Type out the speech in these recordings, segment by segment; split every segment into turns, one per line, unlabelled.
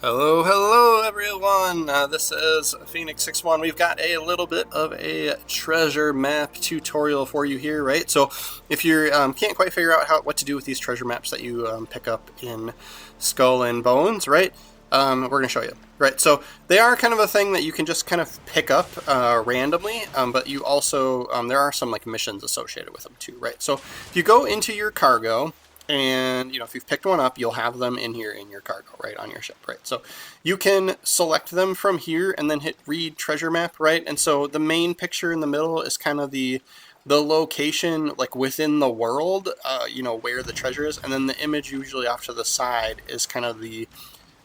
Hello, hello everyone. This is Phoenix 61. We've got a little bit of a treasure map tutorial for you here, right? So if you can't quite figure out what to do with these treasure maps that you pick up in Skull and Bones, right? We're going to show you, right? So they are kind of a thing that you can just kind of pick up randomly, but you also, there are some like missions associated with them too, right? So if you go into your cargo, and if you've picked one up, you'll have them in here in your cargo, right, on your ship, right? So you can select them from here and then hit read treasure map, right? And so the main picture in the middle is kind of the location like within the world, where the treasure is, and then the image usually off to the side is kind of the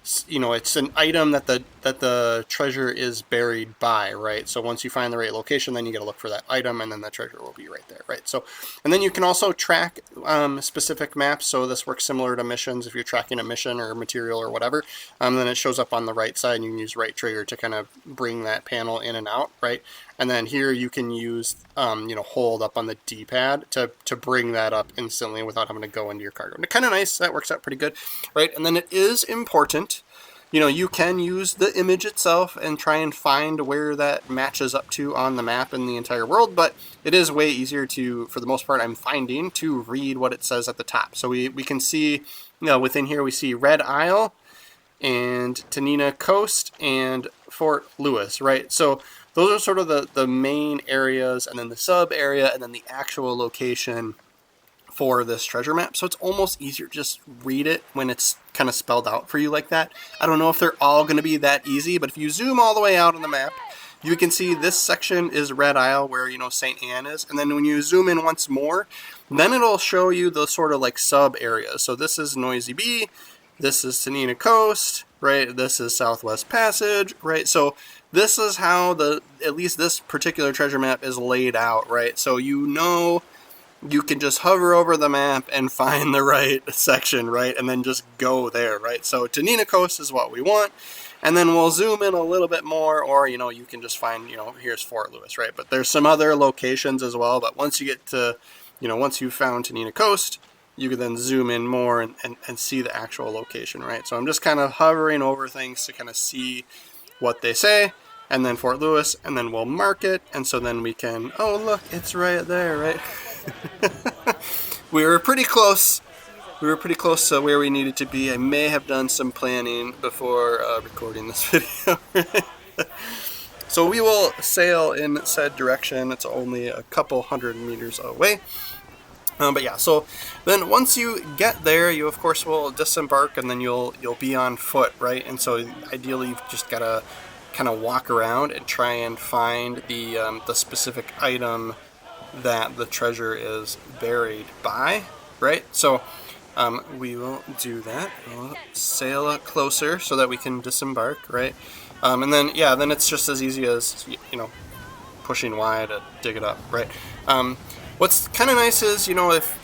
it's an item that the treasure is buried by, right? So once you find the right location, then you got to look for that item, and then the treasure will be right there, right? So, and then you can also track specific maps. So this works similar to missions. If you're tracking a mission or material or whatever, then it shows up on the right side, and you can use right trigger to kind of bring that panel in and out, right? And then here you can use, hold up on the D-pad to bring that up instantly without having to go into your cargo. And kind of nice. That works out pretty good, right? And then it is important, you can use the image itself and try and find where that matches up to on the map in the entire world, but it is way easier to, for the most part, I'm finding, to read what it says at the top. So we can see, within here we see Red Isle and Tanina Coast and Fort Lewis, right? So those are sort of the main areas, and then the sub area, and then the actual location for this treasure map. So it's almost easier to just read it when it's kind of spelled out for you like that. I don't know if they're all going to be that easy, but if you zoom all the way out on the map, you can see this section is Red Isle, where St. Anne is, and then when you zoom in once more, then it'll show you the sort of like sub areas. So this is Noisy Bee, this is Tanina Coast, right? This is Southwest Passage, right? So this is how at least this particular treasure map is laid out, right? So you can just hover over the map and find the right section, right? And then just go there, right? So Tanina Coast is what we want. And then we'll zoom in a little bit more, or, you can just find, here's Fort Lewis, right? But there's some other locations as well. But once you get to, once you've found Tanina Coast, you can then zoom in more and see the actual location, right? So I'm just kind of hovering over things to kind of see what they say, and then Fort Lewis, and then we'll mark it, and so then we can, oh look, it's right there, right? We were pretty close. We were pretty close to where we needed to be. I may have done some planning before recording this video. So we will sail in said direction. It's only a couple 100 meters away. But yeah, so then once you get there, you of course will disembark, and then you'll be on foot, right? And so ideally you've just got to kind of walk around and try and find the specific item that the treasure is buried by, right? So we will do that. We'll sail closer so that we can disembark, right? And then, yeah, then it's just as easy as, pushing Y to dig it up, right? What's kind of nice is, if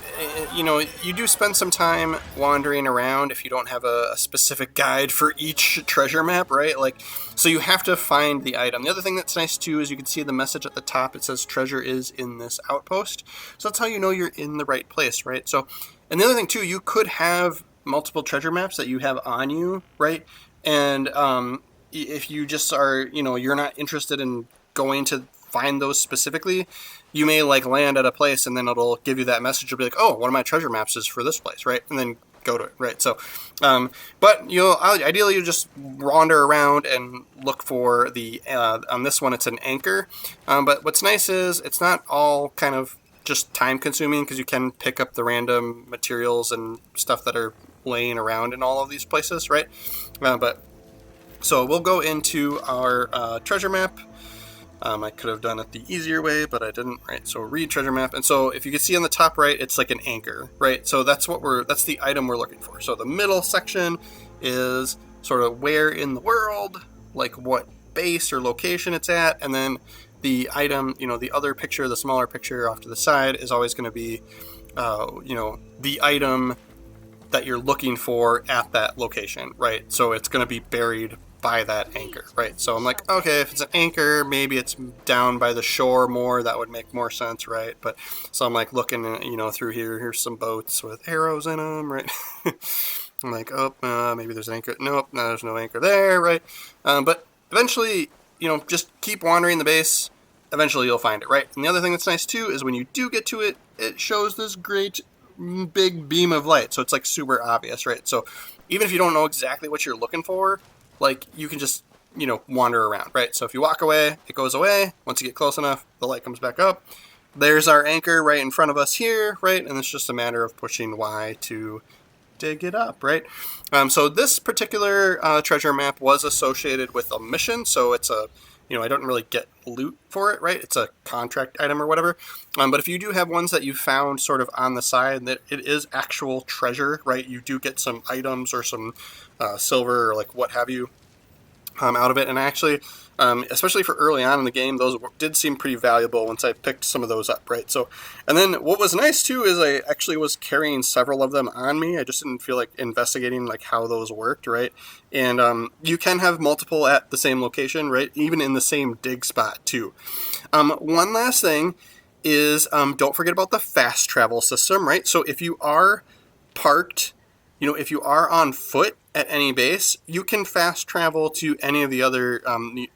you do spend some time wandering around if you don't have a specific guide for each treasure map, right? Like, so you have to find the item. The other thing that's nice too is you can see the message at the top. It says treasure is in this outpost. So that's how you know you're in the right place, right? So, and the other thing too, you could have multiple treasure maps that you have on you, right? And if you just are, you're not interested in going to find those specifically, you may like land at a place and then it'll give you that message. You'll be like, oh, one of my treasure maps is for this place, right? And then go to it, right? So, but ideally you just wander around and look for the, on this one it's an anchor. But what's nice is it's not all kind of just time consuming, because you can pick up the random materials and stuff that are laying around in all of these places, right? But so we'll go into our treasure map. I could have done it the easier way, but I didn't, right? So read treasure map. And so if you can see on the top right, it's like an anchor, right? So that's that's the item we're looking for. So the middle section is sort of where in the world, like what base or location it's at. And then the item, the other picture, the smaller picture off to the side is always going to be, the item that you're looking for at that location, right? So it's going to be buried by that anchor, right? So I'm like, okay, if it's an anchor, maybe it's down by the shore more. That would make more sense, right? But so I'm like looking, through here. Here's some boats with arrows in them, right? I'm like, oh, maybe there's an anchor. Nope, no, there's no anchor there, right? But eventually, just keep wandering the base. Eventually you'll find it, right? And the other thing that's nice too is when you do get to it, it shows this great big beam of light. So it's like super obvious, right? So even if you don't know exactly what you're looking for, like you can just, wander around, right? So if you walk away, it goes away. Once you get close enough, the light comes back up. There's our anchor right in front of us here, right? And it's just a matter of pushing Y to dig it up, right? So this particular treasure map was associated with a mission, so it's a, I don't really get loot for it, right? It's a contract item or whatever. But if you do have ones that you found sort of on the side that it is actual treasure, right? You do get some items or some silver or like what have you out of it. And actually, especially for early on in the game, those did seem pretty valuable once I picked some of those up, right? So, and then what was nice too is I actually was carrying several of them on me. I just didn't feel like investigating like how those worked, right? And you can have multiple at the same location, right? Even in the same dig spot too. One last thing is don't forget about the fast travel system, right? So if you are parked, if you are on foot at any base, you can fast travel to any of the other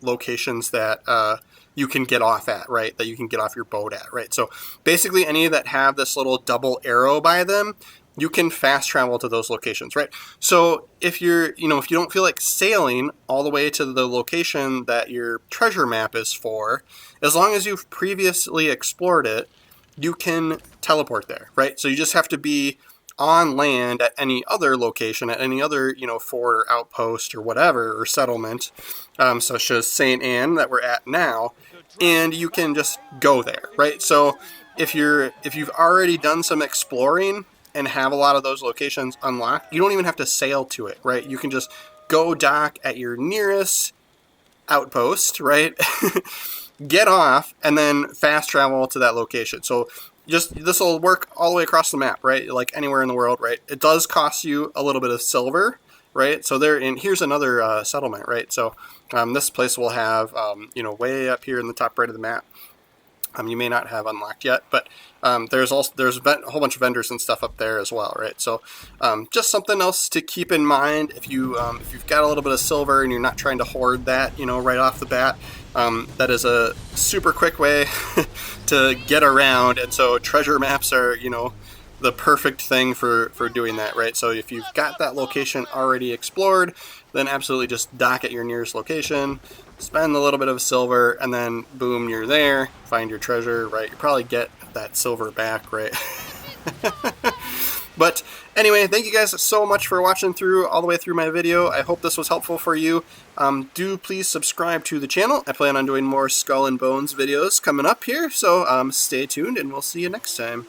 locations that you can get off at, right? That you can get off your boat at, right? So basically any that have this little double arrow by them, you can fast travel to those locations, right? So if you're, if you don't feel like sailing all the way to the location that your treasure map is for, as long as you've previously explored it, you can teleport there, right? So you just have to be on land at any other location, at any other, fort or outpost or whatever, or settlement, such as St. Anne that we're at now, and you can just go there, right? So if you've already done some exploring and have a lot of those locations unlocked, you don't even have to sail to it, right? You can just go dock at your nearest outpost, right? Get off and then fast travel to that location. So this will work all the way across the map, right? Like anywhere in the world, right? It does cost you a little bit of silver, right? So here's another settlement, right? So this place will have, way up here in the top right of the map. You may not have unlocked yet, but there's a whole bunch of vendors and stuff up there as well, right? So just something else to keep in mind if you've got a little bit of silver and you're not trying to hoard that, right off the bat. That is a super quick way to get around, and so treasure maps are, the perfect thing for doing that, right? So if you've got that location already explored, then absolutely just dock at your nearest location, spend a little bit of silver, and then boom, you're there, find your treasure, right? You probably get that silver back, right? But anyway, thank you guys so much for watching all the way through my video. I hope this was helpful for you. Do please subscribe to the channel. I plan on doing more Skull and Bones videos coming up here, so stay tuned and we'll see you next time.